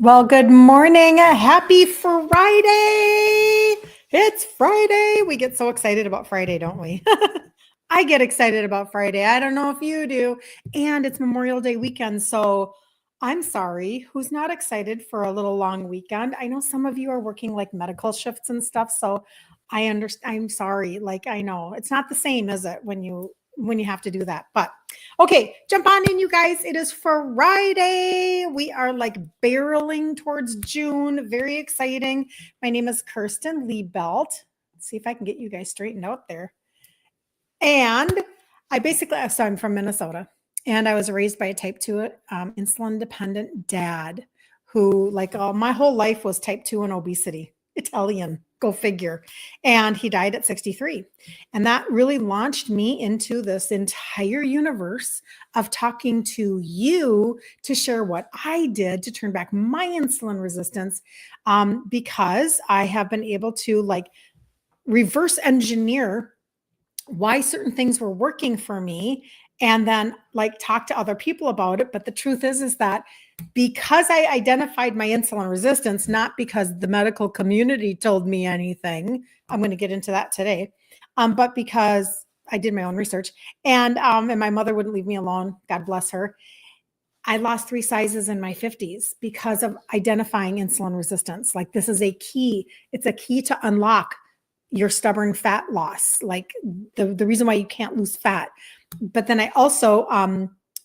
Well, good morning. Happy Friday. It's Friday. We get so excited about Friday, don't we? I get excited about Friday. I don't know if you do. And it's Memorial Day weekend. So I'm sorry. Who's not excited for a little long weekend? I know some of you are working like medical shifts and stuff. So I understand. I'm sorry. Like, I know it's not the same, is it, when you have to do that? But okay, jump on in, you guys. It is Friday. We are like barreling towards June. Very exciting. My name is Kirsten Liebelt. Let's see if I can get you guys straightened out there. And so I'm from Minnesota, and I was raised by a type 2 insulin dependent dad who, like, my whole life was type 2 and obesity. Italian, go figure. And he died at 63. And that really launched me into this entire universe of talking to you to share what I did to turn back my insulin resistance, because I have been able to like reverse engineer why certain things were working for me and then like talk to other people about it. But the truth is that because I identified my insulin resistance, not because the medical community told me anything, I'm going to get into that today, but because I did my own research, and my mother wouldn't leave me alone. God bless her. I lost 3 sizes in my 50s because of identifying insulin resistance. Like, this is a key. It's a key to unlock your stubborn fat loss, like the reason why you can't lose fat. But then I also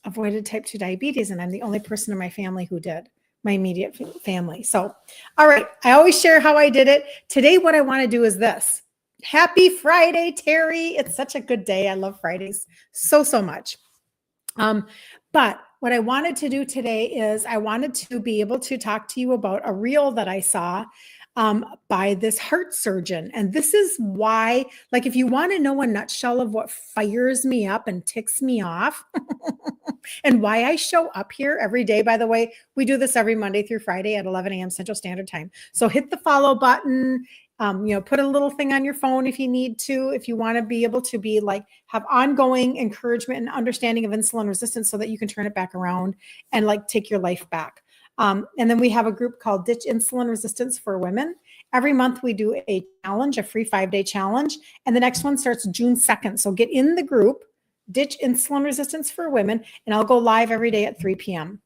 avoided type 2 diabetes, and I'm the only person in my family who did, my immediate family. So, all right, I always share how I did it. Today, what I want to do is this. Happy Friday, Terry. It's such a good day. I love Fridays so much. But what I wanted to do today is I wanted to be able to talk to you about a reel that I saw by this heart surgeon. And this is why, like, if you want to know a nutshell of what fires me up and ticks me off and why I show up here every day, by the way, we do this every Monday through Friday at 11 a.m. Central Standard Time. So hit the follow button, put a little thing on your phone if you need to, if you want to be able to be like, have ongoing encouragement and understanding of insulin resistance so that you can turn it back around and like take your life back. And then we have a group called Ditch Insulin Resistance for Women. Every month we do a challenge, a free 5-day challenge. And the next one starts June 2nd. So get in the group, Ditch Insulin Resistance for Women, and I'll go live every day at 3 p.m.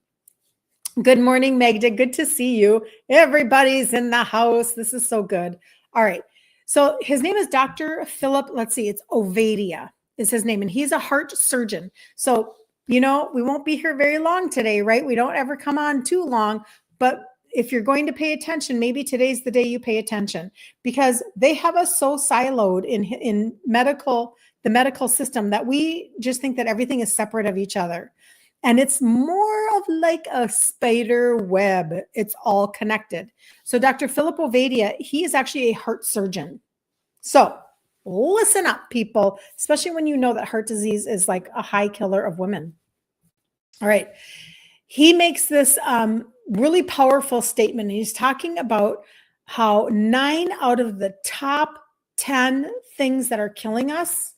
Good morning, Magda. Good to see you. Everybody's in the house. This is so good. All right. So his name is Dr. Philip, let's see, it's Ovadia is his name, and he's a heart surgeon. So we won't be here very long today, right? We don't ever come on too long, but if you're going to pay attention, maybe today's the day you pay attention, because they have us so siloed in the medical system that we just think that everything is separate of each other. And it's more of like a spider web. It's all connected. So Dr. Philip Ovadia, he is actually a heart surgeon. So listen up, people, especially when you know that heart disease is like a high killer of women. All right. He makes this really powerful statement. He's talking about how 9 out of the top 10 things that are killing us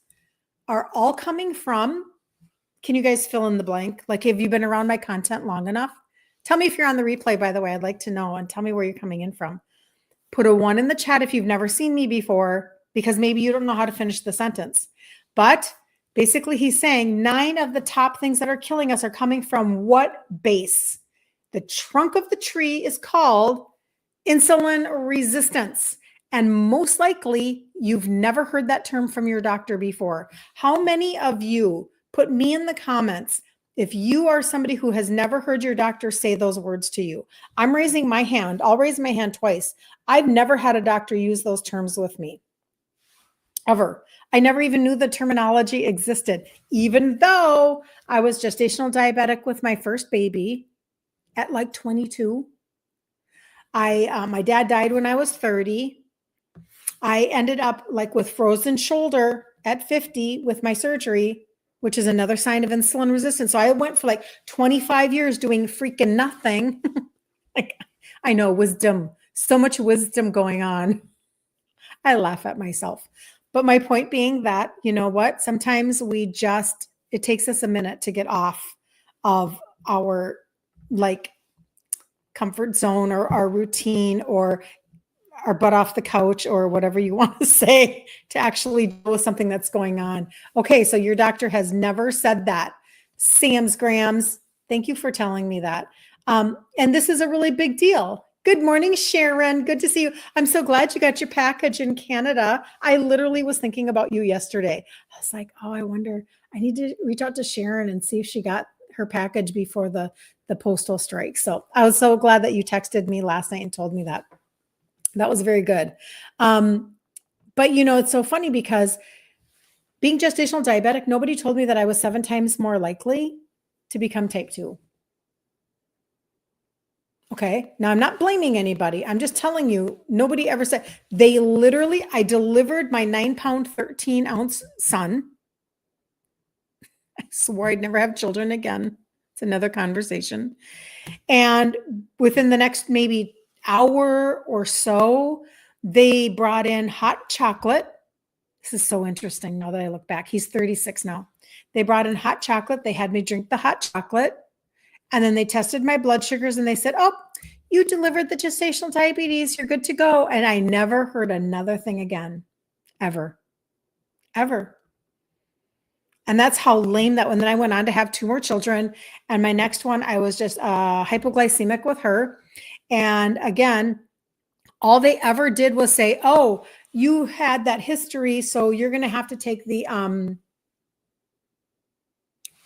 are all coming from, can you guys fill in the blank? Like, have you been around my content long enough? Tell me if you're on the replay, by the way. I'd like to know, and tell me where you're coming in from. Put a 1 in the chat if you've never seen me before, because maybe you don't know how to finish the sentence. But basically, he's saying 9 of the top things that are killing us are coming from what base? The trunk of the tree is called insulin resistance. And most likely, you've never heard that term from your doctor before. How many of you, put me in the comments if you are somebody who has never heard your doctor say those words to you? I'm raising my hand. I'll raise my hand twice. I've never had a doctor use those terms with me. Ever. I never even knew the terminology existed, even though I was gestational diabetic with my first baby at like 22. My dad died when I was 30. I ended up like with frozen shoulder at 50 with my surgery, which is another sign of insulin resistance. So I went for like 25 years doing freaking nothing. Like, I know, wisdom, so much wisdom going on. I laugh at myself. But my point being that, you know what, sometimes it takes us a minute to get off of our like comfort zone or our routine or our butt off the couch or whatever you want to say to actually deal with something that's going on. Okay, so your doctor has never said that. Sam's Grams, thank you for telling me that. And this is a really big deal. Good morning, Sharon. Good to see you. I'm so glad you got your package in Canada. I literally was thinking about you yesterday. I was like, oh, I wonder, I need to reach out to Sharon and see if she got her package before the postal strike. So I was so glad that you texted me last night and told me that. That was very good. But it's so funny because being gestational diabetic, nobody told me that I was 7 times more likely to become type 2. Okay. Now I'm not blaming anybody. I'm just telling you, nobody ever said. I delivered my 9-pound, 13-ounce son. I swore I'd never have children again. It's another conversation. And within the next maybe hour or so, they brought in hot chocolate. This is so interesting now that I look back. He's 36 now. They brought in hot chocolate. They had me drink the hot chocolate. And then they tested my blood sugars and they said, oh, you delivered the gestational diabetes. You're good to go. And I never heard another thing again, ever. And that's how lame that one. Then I went on to have 2 more children. And my next one, I was just hypoglycemic with her. And again, all they ever did was say, oh, you had that history, so you're going to have to take the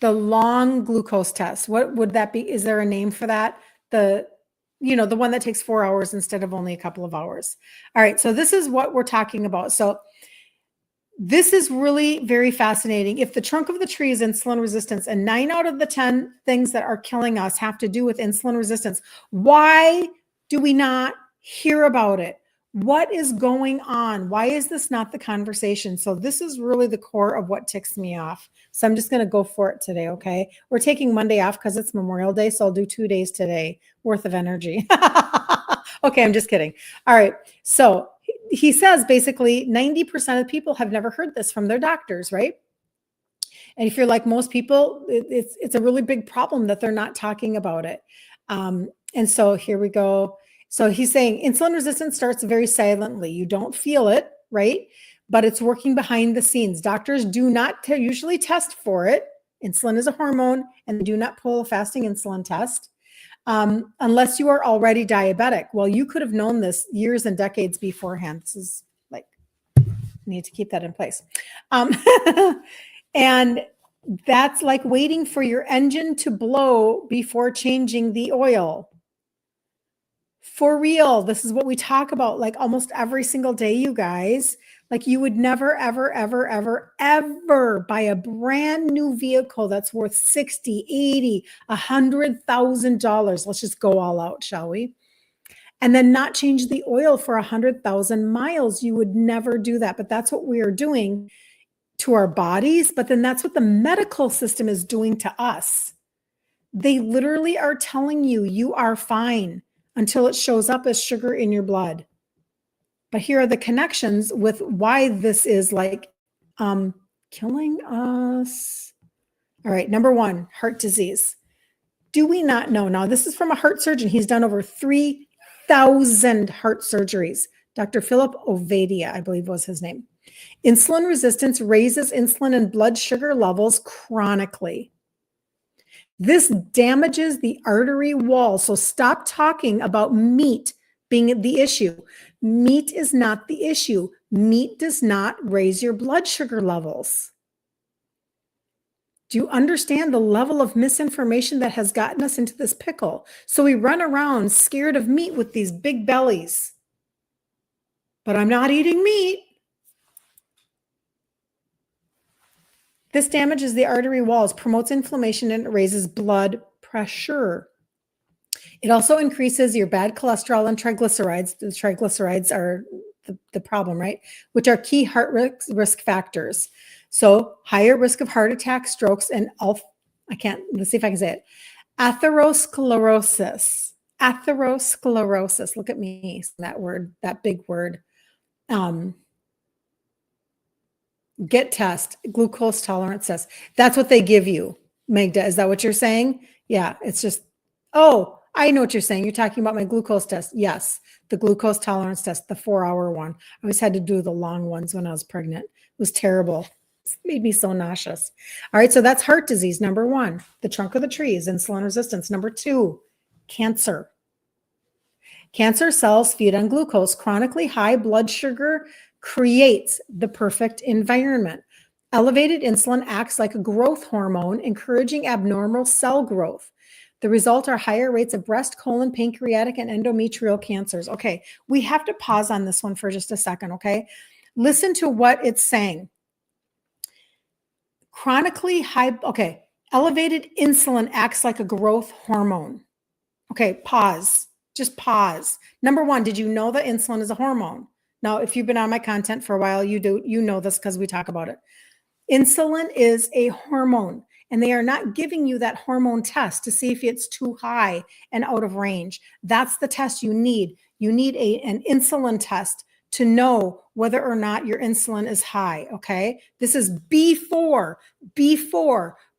long glucose test. What would that be? Is there a name for that? The one that takes 4 hours instead of only a couple of hours. All right. So this is what we're talking about. So this is really very fascinating. If the trunk of the tree is insulin resistance, and 9 out of the 10 things that are killing us have to do with insulin resistance, why do we not hear about it? What is going on? Why is this not the conversation? So this is really the core of what ticks me off. So I'm just going to go for it today, okay? We're taking Monday off because it's Memorial Day, so I'll do 2 days today worth of energy. Okay, I'm just kidding. All right, so he says basically 90% of people have never heard this from their doctors, right? And if you're like most people, it's a really big problem that they're not talking about it. And so here we go. So he's saying insulin resistance starts very silently. You don't feel it, right? But it's working behind the scenes. Doctors do not usually test for it. Insulin is a hormone, and they do not pull a fasting insulin test unless you are already diabetic. Well, you could have known this years and decades beforehand. This is like, need to keep that in place. And that's like waiting for your engine to blow before changing the oil. For real, this is what we talk about like almost every single day, you guys. Like you would never, ever, ever, ever, ever buy a brand new vehicle that's worth $60,000, $80,000, $100,000. Let's just go all out, shall we? And then not change the oil for 100,000 miles. You would never do that. But that's what we are doing to our bodies. But then that's what the medical system is doing to us. They literally are telling you, you are fine until it shows up as sugar in your blood. But here are the connections with why this is like killing us. All right, number 1, heart disease. Do we not know? Now, this is from a heart surgeon. He's done over 3,000 heart surgeries. Dr. Philip Ovadia, I believe was his name. Insulin resistance raises insulin and blood sugar levels chronically. This damages the artery wall. So stop talking about meat being the issue. Meat is not the issue. Meat does not raise your blood sugar levels. Do you understand the level of misinformation that has gotten us into this pickle? So we run around scared of meat with these big bellies. But I'm not eating meat. This damages the artery walls, promotes inflammation, and it raises blood pressure. It also increases your bad cholesterol and triglycerides. The triglycerides are the problem, right? Which are key heart risk factors. So higher risk of heart attack, strokes, and let's see if I can say it. Atherosclerosis. Atherosclerosis. Look at me, that word, that big word. Get test, glucose tolerance test. That's what they give you, Magda. Is that what you're saying? Yeah, it's just, oh, I know what you're saying. You're talking about my glucose test. Yes, the glucose tolerance test, the 4-hour one. I always had to do the long ones when I was pregnant. It was terrible. It made me so nauseous. All right, so that's heart disease, number 1. The trunk of the tree is insulin resistance. Number 2, cancer. Cancer cells feed on glucose. Chronically high blood sugar creates the perfect environment. Elevated insulin acts like a growth hormone, encouraging abnormal cell growth. The result are higher rates of breast, colon, pancreatic, and endometrial cancers. Okay, we have to pause on this one for just a second, okay? Listen to what it's saying. Chronically high, okay, elevated insulin acts like a growth hormone. Okay, pause. Just pause. Number 1, did you know that insulin is a hormone? Now, if you've been on my content for a while, you know this because we talk about it. Insulin is a hormone, and they are not giving you that hormone test to see if it's too high and out of range. That's the test you need. You need an insulin test to know whether or not your insulin is high, okay? This is before,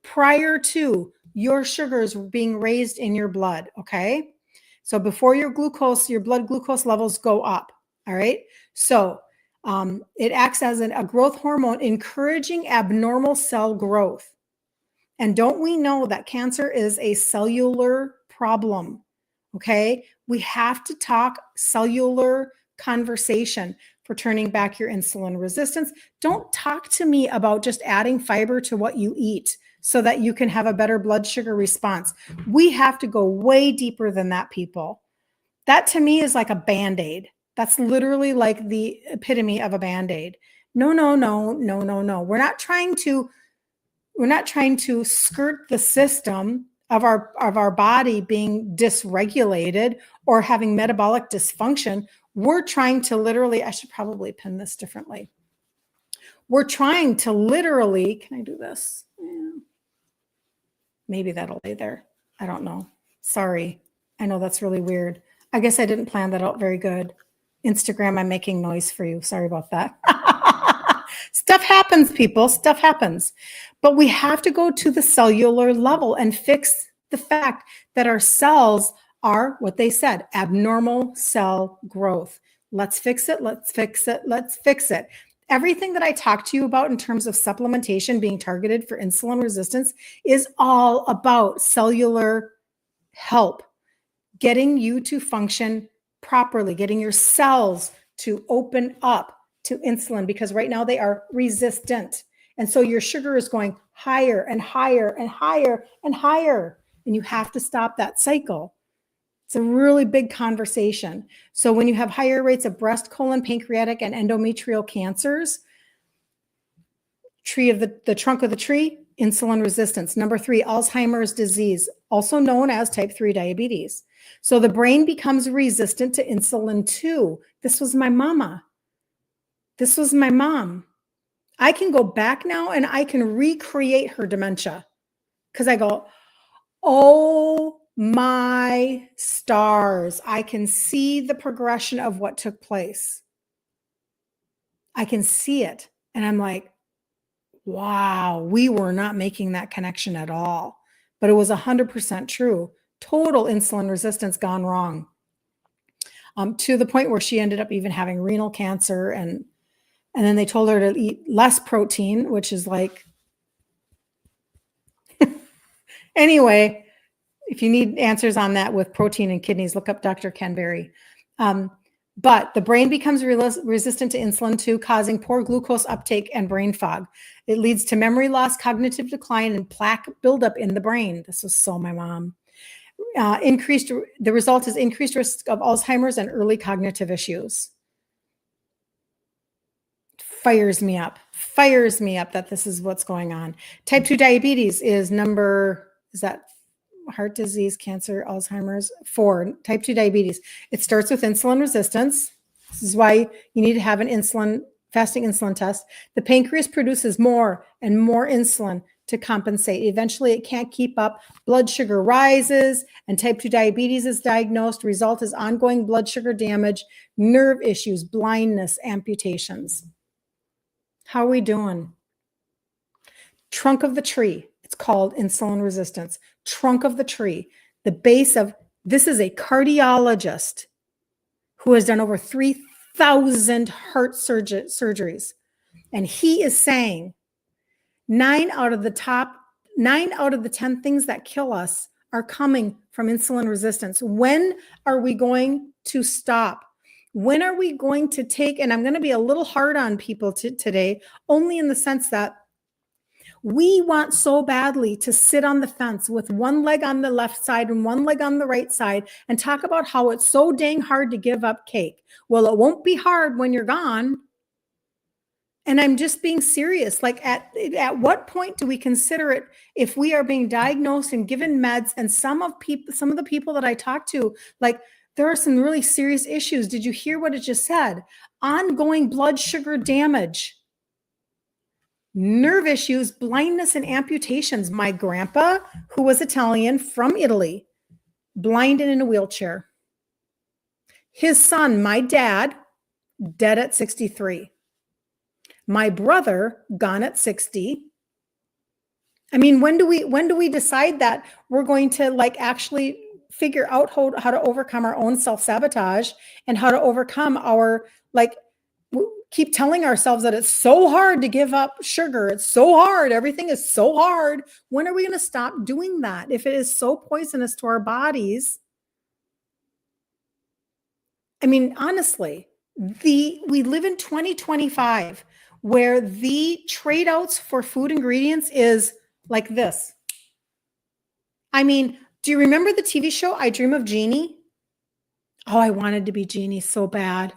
prior to your sugars being raised in your blood, okay? So before your blood glucose levels go up, all right? So it acts as a growth hormone, encouraging abnormal cell growth. And don't we know that cancer is a cellular problem? Okay, we have to talk cellular conversation for turning back your insulin resistance. Don't talk to me about just adding fiber to what you eat so that you can have a better blood sugar response. We have to go way deeper than that, people. That to me is like a Band-Aid. That's literally like the epitome of a Band-Aid. No. We're not trying to skirt the system of our body being dysregulated or having metabolic dysfunction. We're trying to literally, I should probably pin this differently. We're trying to literally, can I do this? Yeah. Maybe that'll lay there. I don't know. Sorry. I know that's really weird. I guess I didn't plan that out very good. Instagram, I'm making noise for you. Sorry about that. Stuff happens, people. Stuff happens. But we have to go to the cellular level and fix the fact that our cells are what they said, abnormal cell growth. Let's fix it. Let's fix it. Let's fix it. Everything that I talked to you about in terms of supplementation being targeted for insulin resistance is all about cellular help, getting you to function properly, getting your cells to open up to insulin, because right now they are resistant. And so your sugar is going higher and higher and higher and higher. And you have to stop that cycle. It's a really big conversation. So when you have higher rates of breast, colon, pancreatic, and endometrial cancers, the trunk of the tree, insulin resistance. Number 3, Alzheimer's disease, also known as type 3 diabetes. So the brain becomes resistant to insulin too. This was my mama. This was my mom. I can go back now and I can recreate her dementia because I go, oh my stars. I can see the progression of what took place. I can see it. And I'm like, wow, we were not making that connection at all. But it was 100% true. Total insulin resistance gone wrong. To the point where she ended up even having renal cancer, and then they told her to eat less protein, which is like, anyway, if you need answers on that with protein and kidneys, look up Dr. Ken Berry. But the brain becomes resistant to insulin too, causing poor glucose uptake and brain fog. It leads to memory loss, cognitive decline, and plaque buildup in the brain. This was so my mom. The result is increased risk of Alzheimer's and early cognitive issues. Fires me up that this is what's going on. Type 2 diabetes is that heart disease, cancer, Alzheimer's? 4, type 2 diabetes. It starts with insulin resistance. This is why you need to have an fasting insulin test. The pancreas produces more and more insulin to compensate. Eventually, it can't keep up. Blood sugar rises, and type 2 diabetes is diagnosed. Result is ongoing blood sugar damage, nerve issues, blindness, amputations. How are we doing? Trunk of the tree. It's called insulin resistance. Trunk of the tree. The base of This is a cardiologist who has done over 3,000 heart surgeries. And he is saying 9 out of the 10 things that kill us are coming from insulin resistance. When are we going to stop? When are we going to take, and I'm going to be a little hard on people today, only in the sense that we want so badly to sit on the fence with one leg on the left side and one leg on the right side and talk about how it's so dang hard to give up cake. Well, it won't be hard when you're gone. And I'm just being serious. Like at what point do we consider it if we are being diagnosed and given meds? And some of the people that I talk to, like there are some really serious issues. Did you hear what it just said? Ongoing blood sugar damage, nerve issues, blindness, and amputations. My grandpa, who was Italian from Italy, blind and in a wheelchair. His son, my dad, dead at 63. My brother, gone at 60. I mean, when do we decide that we're going to like actually figure out how to overcome our own self-sabotage and how to overcome our, like, keep telling ourselves that it's so hard to give up sugar. It's so hard. Everything is so hard. When are we going to stop doing that? If it is so poisonous to our bodies. I mean, honestly, we live in 2025 where the trade outs for food ingredients is like this. I mean, do you remember the TV show I Dream of Jeannie? Oh, I wanted to be Jeannie so bad.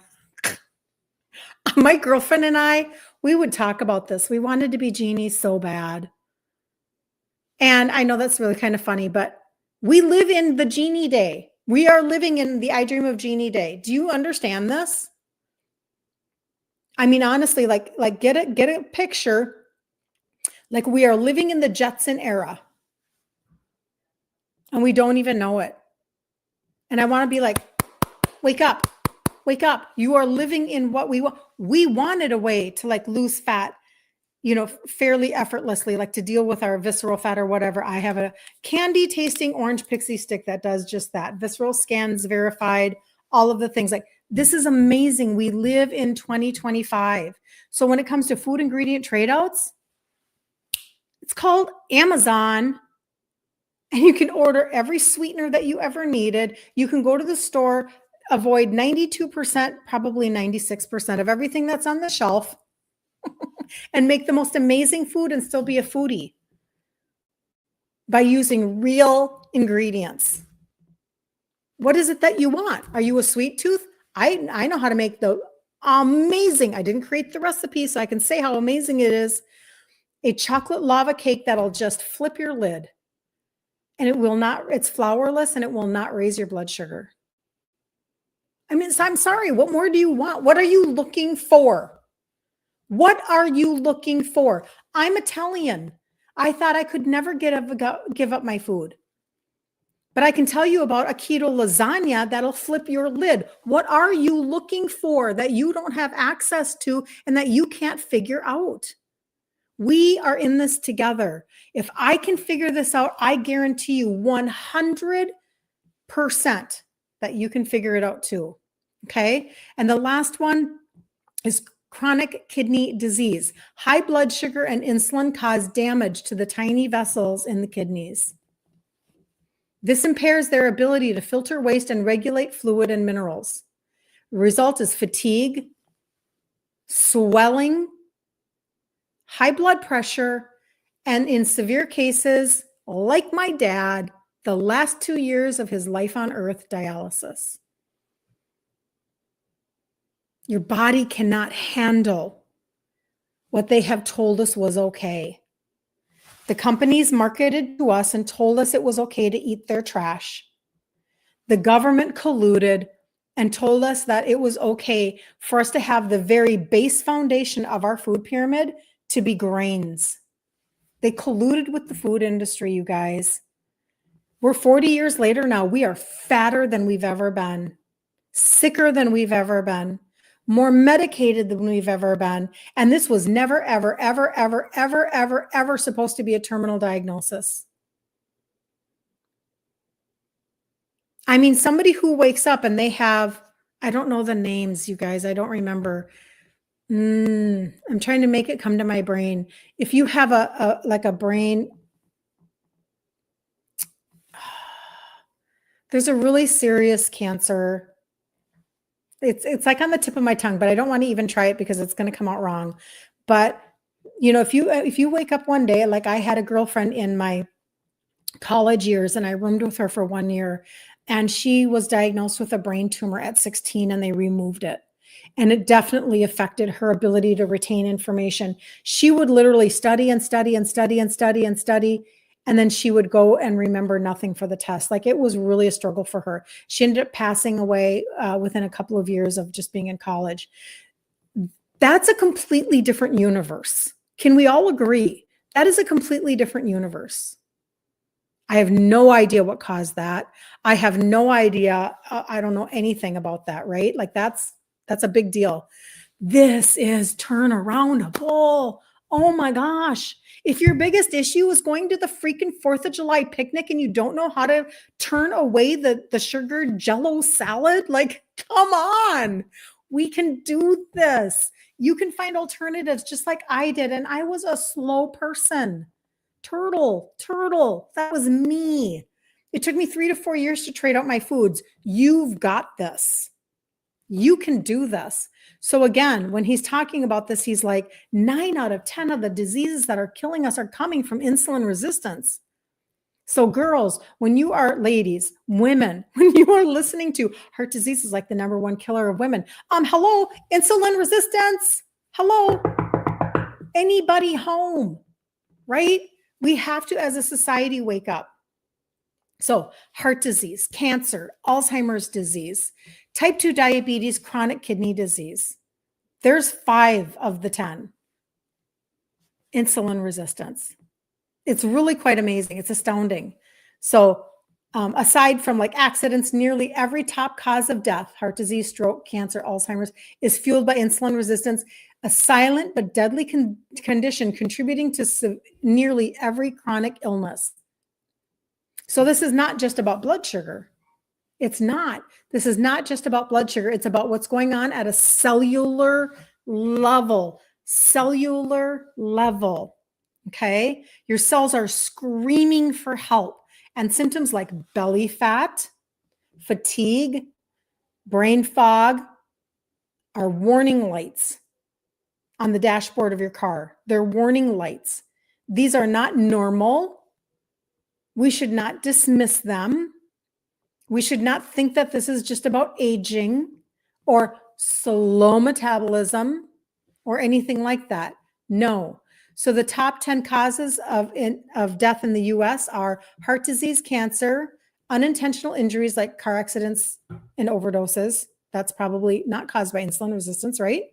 My girlfriend and I, we would talk about this. We wanted to be Jeannie so bad. And I know that's really kind of funny, but we live in the Jeannie day. We are living in the I Dream of Jeannie day. Do you understand this? I mean, honestly, like get a picture. Like we are living in the Jetson era. And we don't even know it. And I want to be like, wake up. Wake up. You are living in what we want. We wanted a way to like lose fat, you know, fairly effortlessly, like to deal with our visceral fat or whatever. I have a candy tasting orange pixie stick that does just that. Visceral scans verified, all of the things. Like this is amazing. We live in 2025. So when it comes to food ingredient trade outs, it's called Amazon. And you can order every sweetener that you ever needed. You can go to the store, avoid 92%, probably 96% of everything that's on the shelf and make the most amazing food and still be a foodie by using real ingredients. What is it that you want? Are you a sweet tooth? I know how to make the amazing, I didn't create the recipe, so I can say how amazing it is, a chocolate lava cake that'll just flip your lid. And it will not, it's flourless and it will not raise your blood sugar. I mean, I'm sorry, what more do you want? What are you looking for? What are you looking for? I'm Italian. I thought I could never give up my food. But I can tell you about a keto lasagna that'll flip your lid. What are you looking for that you don't have access to and that you can't figure out? We are in this together. If I can figure this out, I guarantee you 100% that you can figure it out too. Okay. And the last one is chronic kidney disease. High blood sugar and insulin cause damage to the tiny vessels in the kidneys. This impairs their ability to filter waste and regulate fluid and minerals. The result is fatigue, swelling, high blood pressure, and in severe cases, like my dad, the last 2 years of his life on earth, dialysis. Your body cannot handle what they have told us was okay. The companies marketed to us and told us it was okay to eat their trash. The government colluded and told us that it was okay for us to have the very base foundation of our food pyramid to be grains. They colluded with the food industry, you guys. We're 40 years later now. We are fatter than we've ever been, sicker than we've ever been, more medicated than we've ever been. And this was never, ever, ever, ever, ever, ever, ever supposed to be a terminal diagnosis. I mean, somebody who wakes up and they have, I don't know the names, you guys. I don't remember. I'm trying to make it come to my brain. If you have like a brain, there's a really serious cancer. It's like on the tip of my tongue, but I don't want to even try it because it's going to come out wrong. But if you wake up one day, like I had a girlfriend in my college years and I roomed with her for 1 year, and she was diagnosed with a brain tumor at 16 and they removed it. And it definitely affected her ability to retain information. She would literally study and study and study and study and study. And then she would go and remember nothing for the test. Like it was really a struggle for her. She ended up passing away within a couple of years of just being in college. That's a completely different universe. Can we all agree? That is a completely different universe. I have no idea what caused that. I have no idea. I don't know anything about that, right? Like that's a big deal. This is turnaroundable. Oh my gosh. If your biggest issue is going to the freaking 4th of July picnic and you don't know how to turn away the sugar jello salad, like, come on. We can do this. You can find alternatives just like I did. And I was a slow person. Turtle. That was me. It took me 3 to 4 years to trade out my foods. You've got this. You can do this. So again, when he's talking about this, he's like 9 out of 10 of the diseases that are killing us are coming from insulin resistance. So girls, when you are ladies, women, when you are listening to heart disease is like the #1 killer of women. Hello, insulin resistance. Hello, anybody home, right? We have to, as a society, wake up. So heart disease, cancer, Alzheimer's disease, type 2 diabetes, chronic kidney disease. There's 5 of the 10. Insulin resistance. It's really quite amazing. It's astounding. So aside from like accidents, nearly every top cause of death, heart disease, stroke, cancer, Alzheimer's, is fueled by insulin resistance, a silent but deadly condition contributing to nearly every chronic illness. So this is not just about blood sugar. It's not. This is not just about blood sugar. It's about what's going on at a cellular level. Okay? Your cells are screaming for help. And symptoms like belly fat, fatigue, brain fog are warning lights on the dashboard of your car. They're warning lights. These are not normal. We should not dismiss them. We should not think that this is just about aging or slow metabolism or anything like that. No. So the top 10 causes of death in the US are heart disease, cancer, unintentional injuries like car accidents and overdoses. That's probably not caused by insulin resistance, right?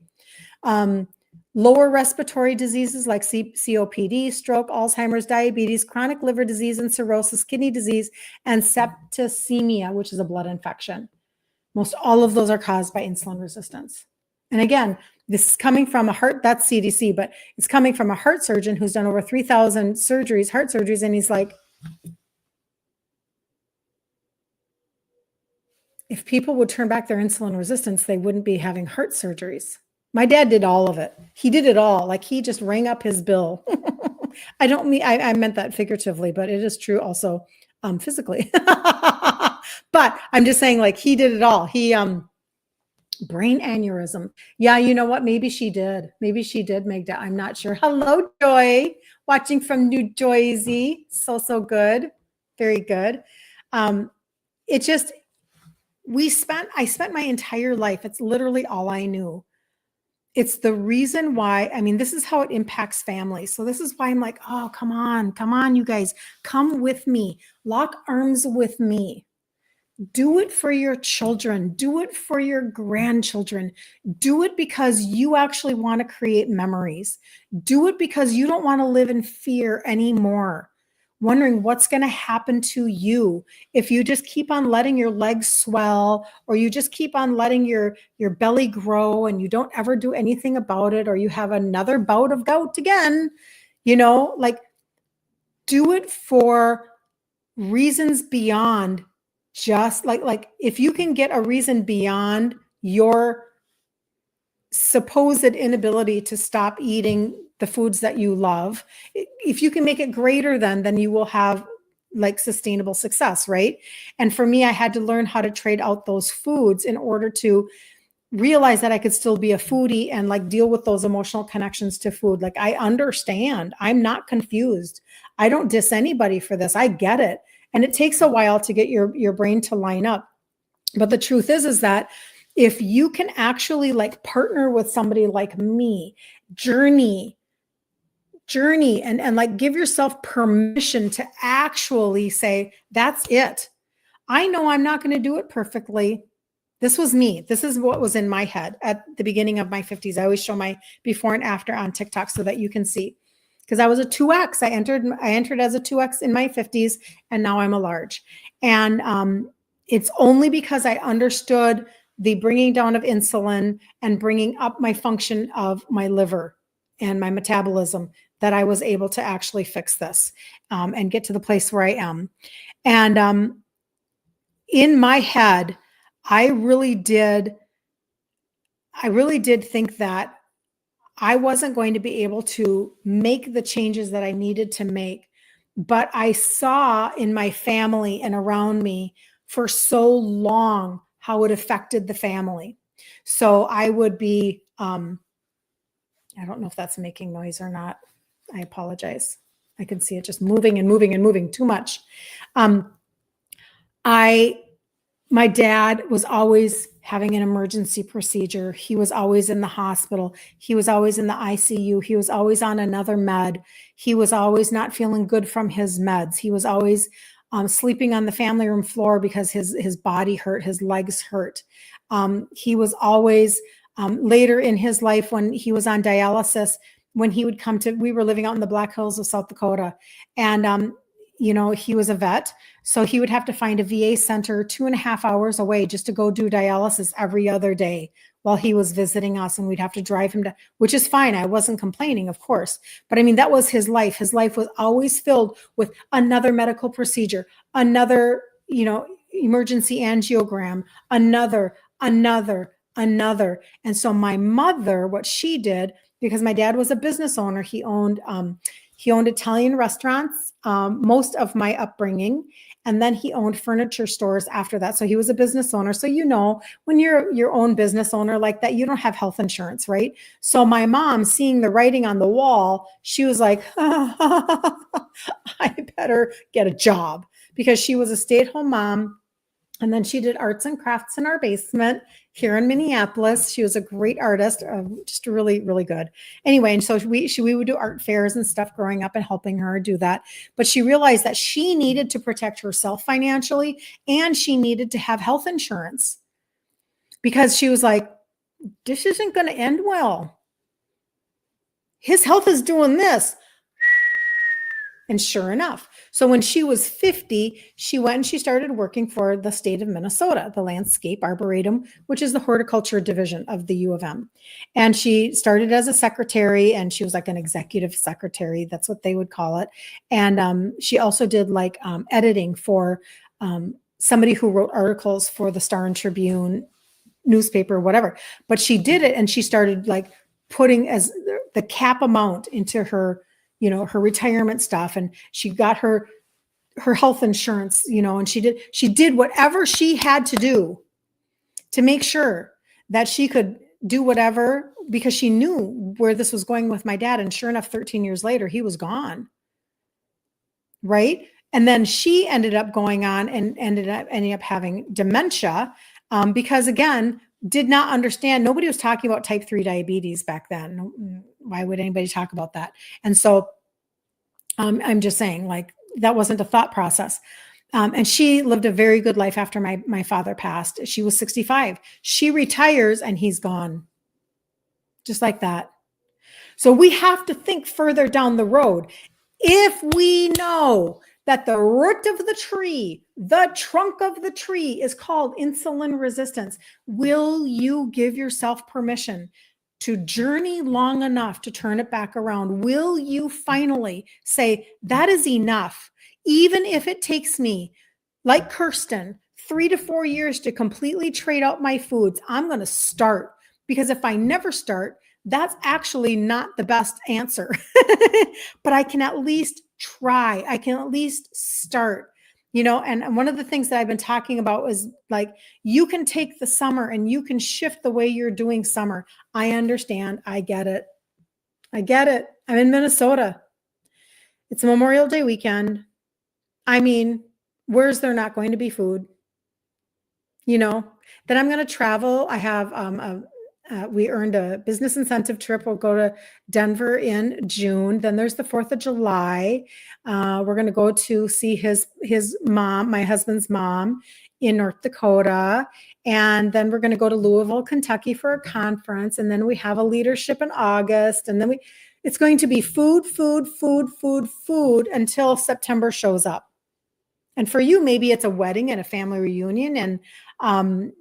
Lower respiratory diseases like COPD, stroke, Alzheimer's, diabetes, chronic liver disease and cirrhosis, kidney disease, and septicemia, which is a blood infection. Most all of those are caused by insulin resistance. And again, this is coming from that's CDC, but it's coming from a heart surgeon who's done over 3,000 surgeries, heart surgeries, and he's like, if people would turn back their insulin resistance, they wouldn't be having heart surgeries. My dad did all of it. He did it all. Like he just rang up his bill. I meant that figuratively, but it is true also physically. But I'm just saying, like, he did it all. He brain aneurysm. Yeah, you know what? Maybe she did. Maybe she did, Magda. I'm not sure. Hello, Joy, watching from New Jersey. So good. Very good. It just, I spent my entire life. It's literally all I knew. It's the reason why, I mean, this is how it impacts families. So this is why I'm like, oh, come on, you guys, come with me, lock arms with me. Do it for your children. Do it for your grandchildren. Do it because you actually want to create memories. Do it because you don't want to live in fear anymore, wondering what's going to happen to you if you just keep on letting your legs swell, or you just keep on letting your belly grow and you don't ever do anything about it, or you have another bout of gout again. Like, do it for reasons beyond just like if you can get a reason beyond your supposed inability to stop eating the foods that you love, if you can make it greater, then you will have like sustainable success, right? And for me, I had to learn how to trade out those foods in order to realize that I could still be a foodie and like deal with those emotional connections to food. Like I understand, I'm not confused. I don't diss anybody for this. I get it. And it takes a while to get your brain to line up. But the truth is that if you can actually like partner with somebody like me, journey and like give yourself permission to actually say, that's it. I know I'm not going to do it perfectly. This was me. This is what was in my head at the beginning of my 50s. I always show my before and after on TikTok so that you can see. Because I was a 2X. I entered as a 2X in my 50s, and now I'm a large. And it's only because I understood the bringing down of insulin and bringing up my function of my liver and my metabolism that I was able to actually fix this and get to the place where I am. And in my head, I really did think that I wasn't going to be able to make the changes that I needed to make. But I saw in my family and around me for so long how it affected the family. So I would be, I don't know if that's making noise or not. I apologize. I can see it just moving and moving and moving too much. My dad was always having an emergency procedure. He was always in the hospital. He was always in the ICU. He was always on another med. He was always not feeling good from his meds. He was always sleeping on the family room floor because his body hurt, his legs hurt. He was always later in his life when he was on dialysis, when he would come to, we were living out in the Black Hills of South Dakota, and he was a vet. So he would have to find a VA center 2.5 hours away just to go do dialysis every other day while he was visiting us. And we'd have to drive him to, which is fine. I wasn't complaining, of course. But I mean, that was his life. His life was always filled with another medical procedure, another, emergency angiogram, another. And so my mother, what she did, because my dad was a business owner, he owned Italian restaurants most of my upbringing. And then he owned furniture stores after that. So he was a business owner. So, when you're your own business owner like that, you don't have health insurance, right? So my mom, seeing the writing on the wall, she was like, I better get a job, because she was a stay-at-home mom. And then she did arts and crafts in our basement here in Minneapolis. She was a great artist, just really, really good. Anyway, and so we would do art fairs and stuff growing up and helping her do that. But she realized that she needed to protect herself financially, and she needed to have health insurance, because she was like, this isn't going to end well. His health is doing this. And sure enough, so when she was 50, she went and she started working for the state of Minnesota, the Landscape Arboretum, which is the horticulture division of the U of M. And she started as a secretary, and she was like an executive secretary. That's what they would call it. And she also did like editing for somebody who wrote articles for the Star and Tribune newspaper, whatever. But she did it, and she started like putting as the cap amount into her her retirement stuff, and she got her health insurance, and she did whatever she had to do to make sure that she could do whatever, because she knew where this was going with my dad. And sure enough, 13 years later, he was gone. Right. And then she ended up going on and ending up having dementia because, again, did not understand. Nobody was talking about type 3 diabetes back then. Why would anybody talk about that? And so I'm just saying, like, that wasn't a thought process. And she lived a very good life after my father passed. She was 65. She retires and he's gone. Just like that. So we have to think further down the road. If we know that the root of the tree, the trunk of the tree is called insulin resistance, will you give yourself permission to journey long enough to turn it back around? Will you finally say, that is enough, even if it takes me, like Kirsten, 3 to 4 years to completely trade out my foods. I'm going to start, because if I never start, that's actually not the best answer. But I can at least try. I can at least start. And one of the things that I've been talking about is like, you can take the summer and you can shift the way you're doing summer. I understand. I get it. I'm in Minnesota. It's Memorial Day weekend. I mean, where's there not going to be food? Then I'm going to travel. I have we earned a business incentive trip. We'll go to Denver in June. Then there's the 4th of July. We're going to go to see his mom, my husband's mom, in North Dakota. And then we're going to go to Louisville, Kentucky for a conference. And then we have a leadership in August. And then it's going to be food until September shows up. And for you, maybe it's a wedding and a family reunion, and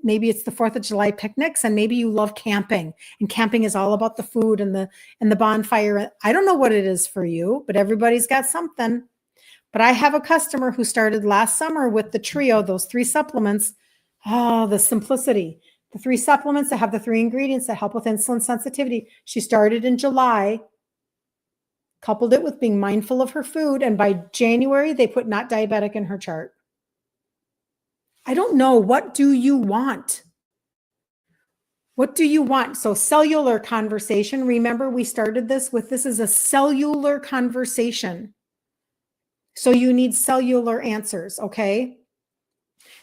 maybe it's the 4th of July picnics, and maybe you love camping, and camping is all about the food and the bonfire. I don't know what it is for you, but everybody's got something. But I have a customer who started last summer with the trio, those 3 supplements. Oh, the simplicity. The 3 supplements that have the 3 ingredients that help with insulin sensitivity. She started in July, coupled it with being mindful of her food, and by January, they put not diabetic in her chart. I don't know. What do you want? What do you want? So cellular conversation. Remember, we started this is a cellular conversation. So you need cellular answers, okay?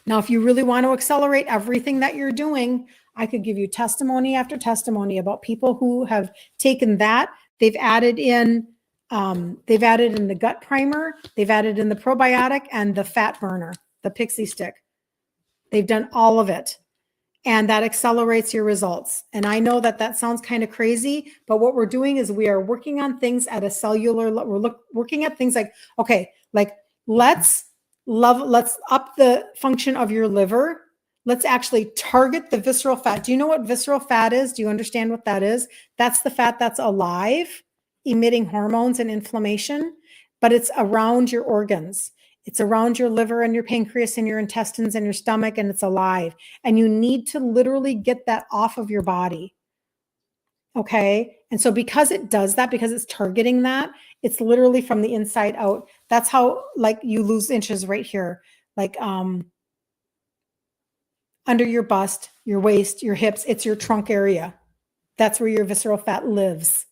Now, if you really want to accelerate everything that you're doing, I could give you testimony after testimony about people who have taken that. They've added in the gut primer, they've added in the probiotic and the fat burner, the pixie stick. They've done all of it, and that accelerates your results. And I know that sounds kind of crazy, but what we're doing is we are working on things at a cellular level. We're working at things like, okay, like let's up the function of your liver. Let's actually target the visceral fat. Do you know what visceral fat is? Do you understand what that is? That's the fat that's alive, emitting hormones and inflammation, but it's around your organs. It's around your liver and your pancreas and your intestines and your stomach, and it's alive. And you need to literally get that off of your body. Okay. And so because it does that, because it's targeting that, it's literally from the inside out. That's how, like, you lose inches right here, like under your bust, your waist, your hips. It's your trunk area. That's where your visceral fat lives.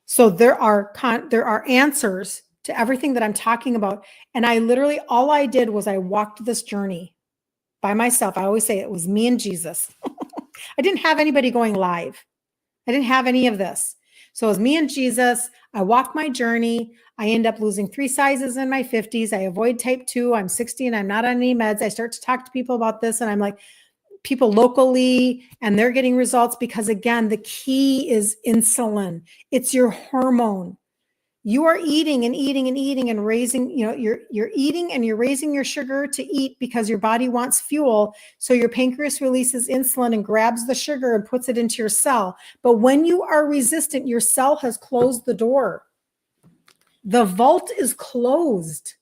So there are answers to everything that I'm talking about. And all I did was I walked this journey by myself. I always say it was me and Jesus. I didn't have anybody going live. I didn't have any of this. So it was me and Jesus. I walked my journey. I end up losing 3 sizes in my 50s. I avoid type 2. I'm 60 and I'm not on any meds. I start to talk to people about this, and I'm like, people locally, and they're getting results because, again, the key is insulin. It's your hormone. You are eating and eating and eating and raising, you're eating and you're raising your sugar to eat because your body wants fuel. So your pancreas releases insulin and grabs the sugar and puts it into your cell. But when you are resistant, your cell has closed the door. The vault is closed.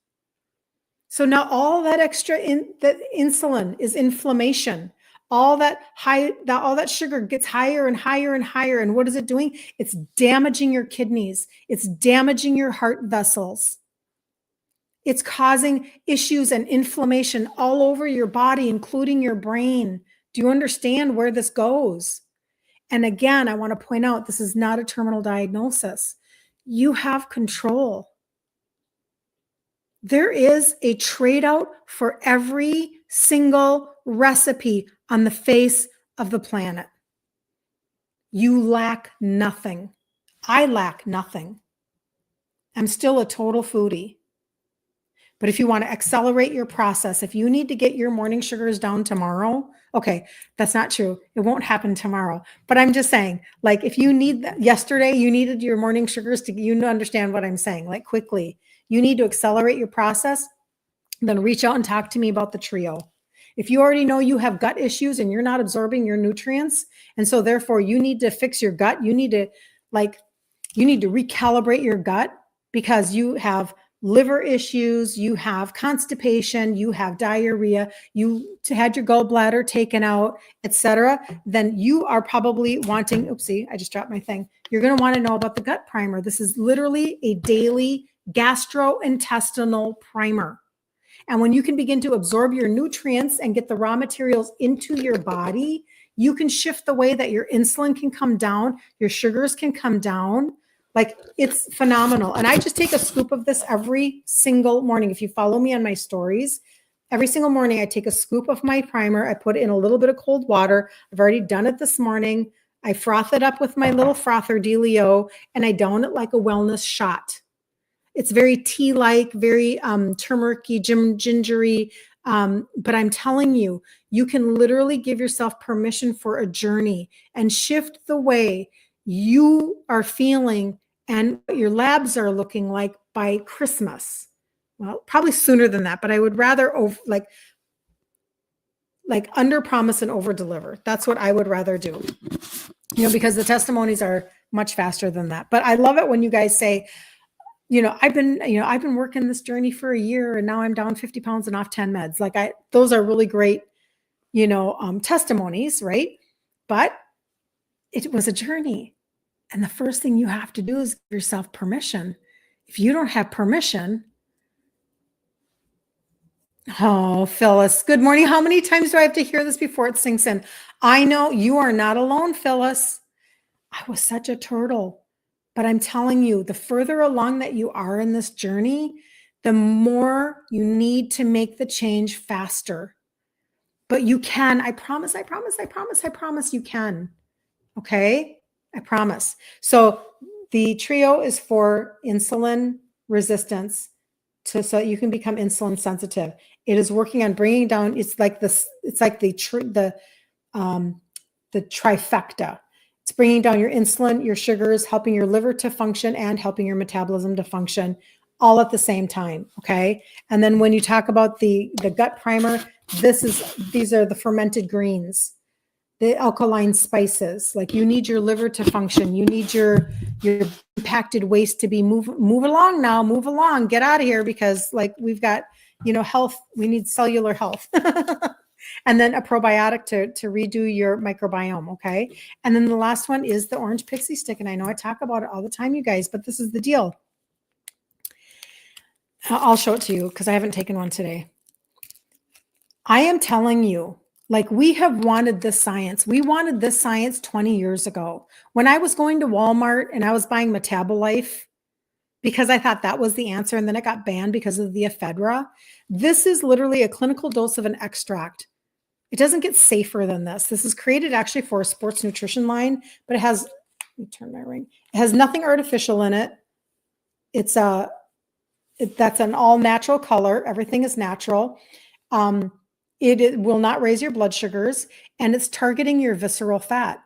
So now all that extra that insulin is inflammation. All that sugar gets higher and higher and higher. And what is it doing? It's damaging your kidneys. It's damaging your heart vessels. It's causing issues and inflammation all over your body, including your brain. Do you understand where this goes? And again, I want to point out, this is not a terminal diagnosis. You have control. There is a trade out for every single recipe on the face of the planet. You lack nothing. I lack nothing. I'm still a total foodie. But if you want to accelerate your process, if you need to get your morning sugars down tomorrow, okay, that's not true. It won't happen tomorrow. But I'm just saying, like, if you need that, yesterday you needed your morning sugars to, understand what I'm saying, like, quickly. You need to accelerate your process, then reach out and talk to me about the trio. If you already know you have gut issues and you're not absorbing your nutrients, and so therefore you need to fix your gut, you need to recalibrate your gut because you have liver issues, you have constipation, you have diarrhea, you had your gallbladder taken out, etc., then you are probably wanting, oopsie, I just dropped my thing. You're going to want to know about the gut primer. This is literally a daily gastrointestinal primer. And when you can begin to absorb your nutrients and get the raw materials into your body, you can shift the way that your insulin can come down, your sugars can come down. Like, it's phenomenal. And I just take a scoop of this every single morning. If you follow me on my stories, every single morning I take a scoop of my primer. I put it in a little bit of cold water. I've already done it this morning. I froth it up with my little frother dealio, and I down it like a wellness shot. It's very tea-like, very turmeric-y, gingery. But I'm telling you, you can literally give yourself permission for a journey and shift the way you are feeling and what your labs are looking like by Christmas. Well, probably sooner than that, but I would rather like under promise and over deliver. That's what I would rather do, because the testimonies are much faster than that. But I love it when you guys say, I've been working this journey for a year and now I'm down 50 pounds and off 10 meds. Those are really great, testimonies, right? But it was a journey. And the first thing you have to do is give yourself permission. If you don't have permission, oh, Phyllis, good morning. How many times do I have to hear this before it sinks in? I know you are not alone, Phyllis. I was such a turtle. But I'm telling you, the further along that you are in this journey, the more you need to make the change faster. But you can. I promise you can. Okay? I promise. So the trio is for insulin resistance, so you can become insulin sensitive. It is working on bringing down, it's like the trifecta. It's bringing down your insulin, your sugars, helping your liver to function, and helping your metabolism to function all at the same time, okay? And then when you talk about the gut primer, these are the fermented greens, the alkaline spices. Like, you need your liver to function. You need your impacted waste to be move along now, move along, get out of here, because we've got, health, we need cellular health. And then a probiotic to redo your microbiome, okay? And then the last one is the orange pixie stick. And I know I talk about it all the time, you guys, but this is the deal. I'll show it to you because I haven't taken one today. I am telling you, we have wanted this science. We wanted this science 20 years ago. When I was going to Walmart and I was buying Metabolife because I thought that was the answer, and then it got banned because of the ephedra. This is literally a clinical dose of an extract. It doesn't get safer than this. This is created actually for a sports nutrition line, but it has, let me turn my ring. It has nothing artificial in it. That's an all natural color. Everything is natural. It will not raise your blood sugars, and it's targeting your visceral fat.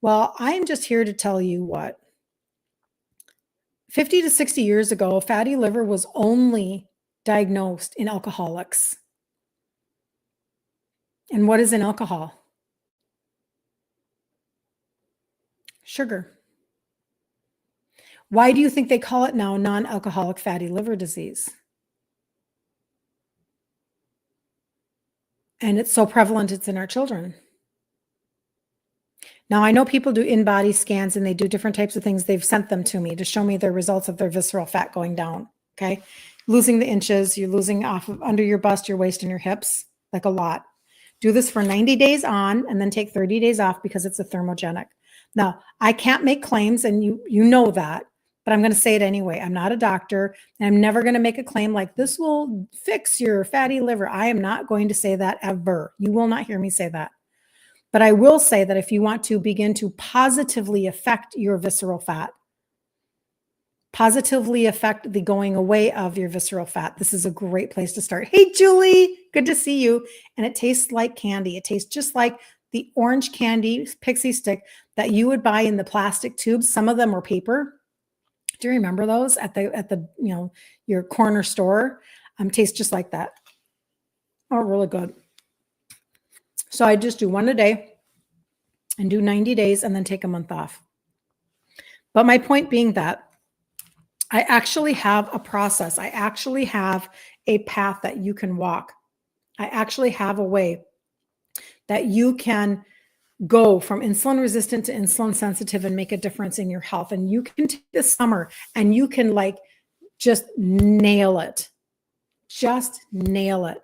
Well, I'm just here to tell you what. 50 to 60 years ago, fatty liver was only diagnosed in alcoholics. And what is in alcohol? Sugar. Why do you think they call it now non-alcoholic fatty liver disease? And it's so prevalent, it's in our children. Now, I know people do in-body scans and they do different types of things. They've sent them to me to show me the results of their visceral fat going down, okay? Losing the inches, you're losing off of under your bust, your waist, and your hips, like a lot. Do this for 90 days on and then take 30 days off because it's a thermogenic. Now, I can't make claims, and you know that, but I'm going to say it anyway. I'm not a doctor, and I'm never going to make a claim like this will fix your fatty liver. I am not going to say that ever. You will not hear me say that. But I will say that if you want to begin to positively affect your visceral fat, positively affect the going away of your visceral fat, this is a great place to start. Hey, Julie, good to see you. And it tastes like candy. It tastes just like the orange candy pixie stick that you would buy in the plastic tubes. Some of them were paper. Do you remember those at the your corner store? Tastes just like that. Oh, really good. So I just do one a day and do 90 days and then take a month off. But my point being that I actually have a process. I actually have a path that you can walk. I actually have a way that you can go from insulin resistant to insulin sensitive and make a difference in your health. And you can take this summer and you can just nail it. Just nail it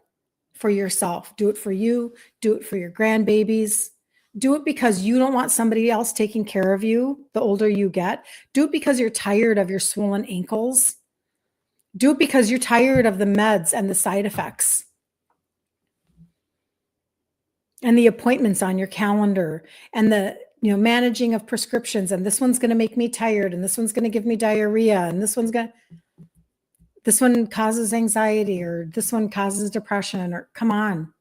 for yourself. Do it for you. Do it for your grandbabies. Do it because you don't want somebody else taking care of you the older you get. Do it because you're tired of your swollen ankles. Do it because you're tired of the meds and the side effects and the appointments on your calendar and the managing of prescriptions. And this one's going to make me tired, and this one's going to give me diarrhea, and this one causes anxiety, or this one causes depression, or come on.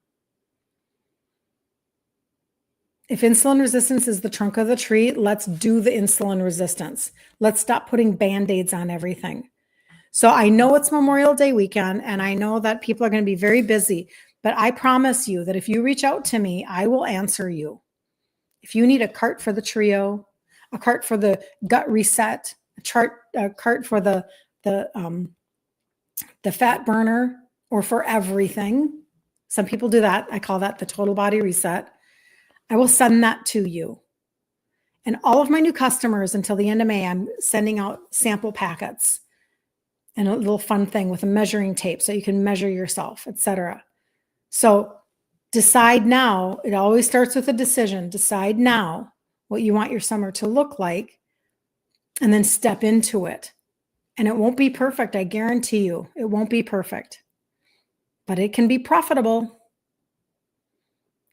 If insulin resistance is the trunk of the tree, let's do the insulin resistance. Let's stop putting Band-Aids on everything. So I know it's Memorial Day weekend, and I know that people are going to be very busy, but I promise you that if you reach out to me, I will answer you. If you need a cart for the trio, a cart for the gut reset, a cart for the fat burner, or for everything. Some people do that. I call that the total body reset. I will send that to you. And all of my new customers until the end of May, I'm sending out sample packets and a little fun thing with a measuring tape so you can measure yourself, etc. So decide now. It always starts with a decision. Decide now what you want your summer to look like, and then step into it. And it won't be perfect. I guarantee you it won't be perfect, but it can be profitable.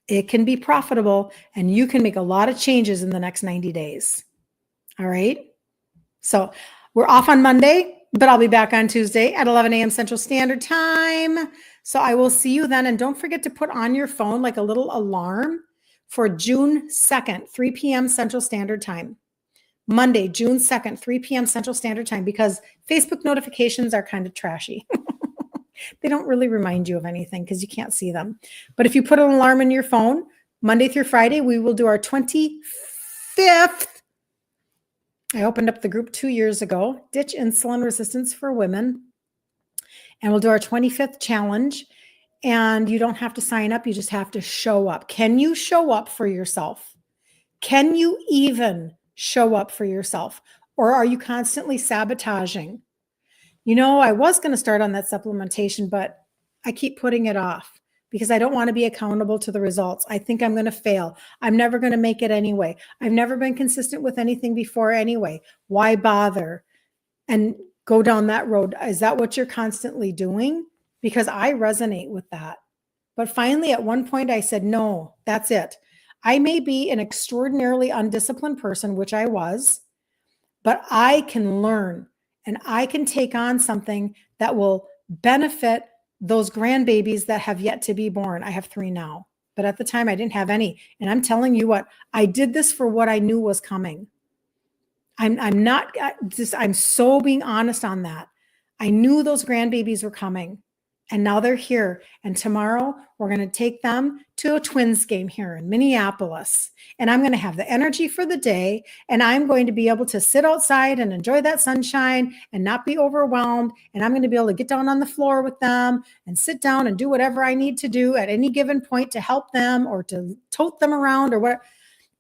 It can be profitable, and you can make a lot of changes in the next 90 days. All right. So we're off on Monday, but I'll be back on Tuesday at 11 a.m. Central Standard Time. So I will see you then. And don't forget to put on your phone like a little alarm for June 2nd, 3 p.m. Central Standard Time. Monday, June 2nd, 3 p.m. Central Standard Time, because Facebook notifications are kind of trashy. They don't really remind you of anything because you can't see them. But if you put an alarm in your phone, Monday through Friday, we will do our 25th. I opened up the group 2 years ago, Ditch Insulin Resistance for Women. And we'll do our 25th challenge. And you don't have to sign up. You just have to show up. Can you show up for yourself? Can you even show up for yourself? Or are you constantly sabotaging? I was going to start on that supplementation, but I keep putting it off because I don't want to be accountable to the results. I think I'm going to fail. I'm never going to make it anyway. I've never been consistent with anything before anyway. Why bother and go down that road? Is that what you're constantly doing? Because I resonate with that. But finally, at one point, I said, no, that's it. I may be an extraordinarily undisciplined person, which I was, but I can learn. And I can take on something that will benefit those grandbabies that have yet to be born. I have 3 now, but at the time I didn't have any. And I'm telling you what, I did this for what I knew was coming. I'm so being honest on that. I knew those grandbabies were coming, and now they're here. And tomorrow we're going to take them to a Twins game here in Minneapolis. And I'm going to have the energy for the day. And I'm going to be able to sit outside and enjoy that sunshine and not be overwhelmed. And I'm going to be able to get down on the floor with them and sit down and do whatever I need to do at any given point to help them or to tote them around or whatever.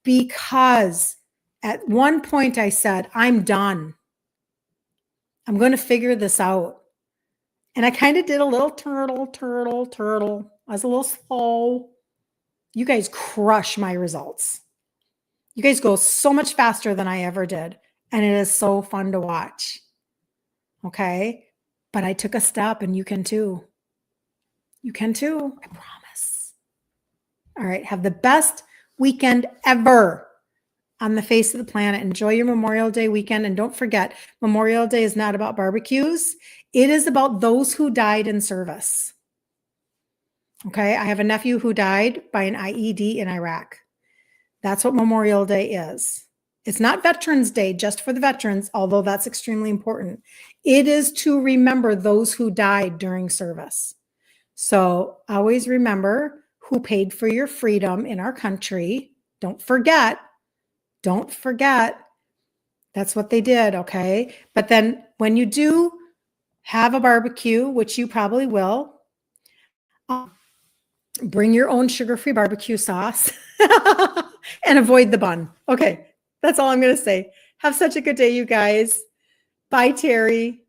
Because at one point I said, I'm done. I'm going to figure this out. And I kind of did a little turtle. I was a little slow. You guys crush my results. You guys go so much faster than I ever did. And it is so fun to watch. Okay. But I took a step, and you can too. You can too. I promise. All right. Have the best weekend ever on the face of the planet. Enjoy your Memorial Day weekend. And don't forget, Memorial Day is not about barbecues. It is about those who died in service. Okay. I have a nephew who died by an IED in Iraq. That's what Memorial Day is. It's not Veterans Day just for the veterans, although that's extremely important. It is to remember those who died during service. So always remember who paid for your freedom in our country. Don't forget that That's what they did. Okay. But then when you do have a barbecue, which you probably will, bring your own sugar-free barbecue sauce and avoid the bun. Okay. That's all I'm going to say. Have such a good day, you guys. Bye, Terry.